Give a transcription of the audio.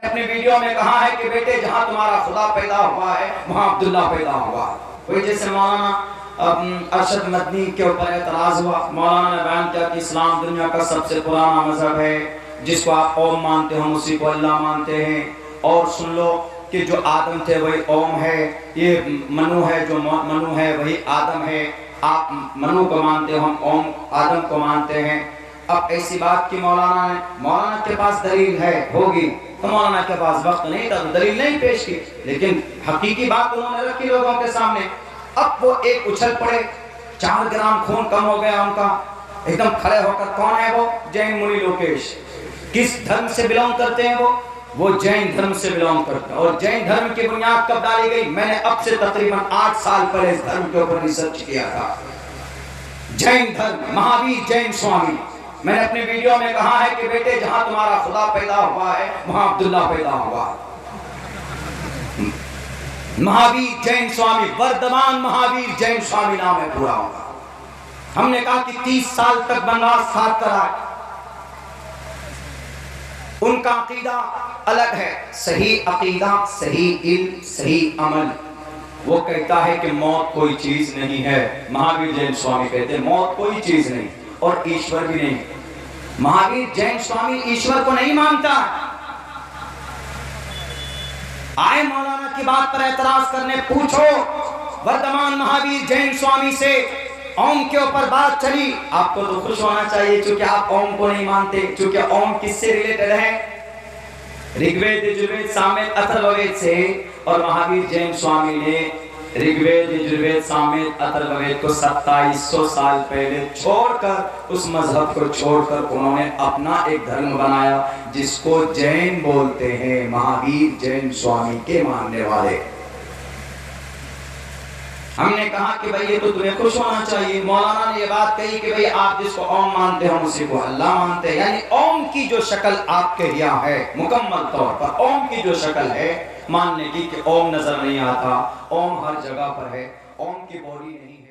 अपने वीडियो में कहा है कि बेटे जहां तुम्हारा खुदा पैदा हुआ है वहां अब्दुल्ला पैदा हुआ। कोई जैसे मौलाना अरशद मदनी के ऊपर एतराज हुआ, मौलाना ने बयान किया कि इस्लाम दुनिया का सबसे पुराना मजहब है, जिसको आप ओम मानते हो उसी को अल्लाह मानते हैं। और सुन लो कि जो आदम थे वही ओम है, ये मनु है, जो मनु है वही आदम है। आप मनु को मानते हो, हम ओम आदम को मानते हैं। अब ऐसी बात की मौलाना के पास दलील है होगी, तो मौलाना के पास वक्त नहीं था तो दलील नहीं पेश की, लेकिन हकीकी बात उन्होंने रखी लोगों के सामने। अब वो एक उछल पड़े, 4 ग्राम खून कम हो गया उनका, एकदम खड़े होकर, कौन है वो? जैन मुनि लोकेश। किस धर्म से बिलोंग करते हैं वो जैन धर्म से बिलोंग करते हैं। और जैन धर्म की बुनियाद कब डाली गई? मैंने अब से तकरीबन 8 साल पहले इस धर्म के ऊपर रिसर्च किया था। जैन धर्म, महावीर जैन स्वामी। मैंने अपने वीडियो में कहा है कि बेटे जहां तुम्हारा खुदा पैदा हुआ है वहां अब्दुल्ला पैदा हुआ। महावीर जैन स्वामी, वर्धमान महावीर जैन स्वामी नाम है पूरा होगा। हमने कहा कि 30 साल तक वनवास खाट कर आए, उनका अकीदा अलग है, सही अकीदा, सही इल्म, सही अमल। वो कहता है कि मौत कोई चीज नहीं है। महावीर जैन स्वामी कहते हैं मौत कोई चीज नहीं और ईश्वर भी नहीं। महावीर जैन स्वामी ईश्वर को नहीं मानता। आए मौलाना की बात पर एतराज करने, पूछो वर्तमान महावीर जैन स्वामी से, ओम के ऊपर बात चली। आपको तो खुश होना चाहिए क्योंकि आप ओम को नहीं मानते, क्योंकि ओम किससे रिलेटेड है? ऋग्वेद, यजुर्वेद, सामवेद, अथर्ववेद से। और महावीर जैन स्वामी ने ऋग्वेद, यजुर्वेद, सामवेद, अथर्ववेद को 2700 साल पहले छोड़कर, उस मजहब को छोड़कर उन्होंने अपना एक धर्म बनाया जिसको जैन बोलते हैं। महावीर जैन स्वामी के मानने वाले। हमने कहा कि भाई ये तो तुम्हें खुश होना चाहिए। मौलाना ने ये बात कही कि भाई आप जिसको ओम मानते हो उसी को अल्लाह मानते हैं, यानी ओम की जो शक्ल आपके यहाँ है मुकम्मल तौर पर, ओम की जो शक्ल है मानने की कि ओम नजर नहीं आता, ओम हर जगह पर है, ओम की बॉडी नहीं है।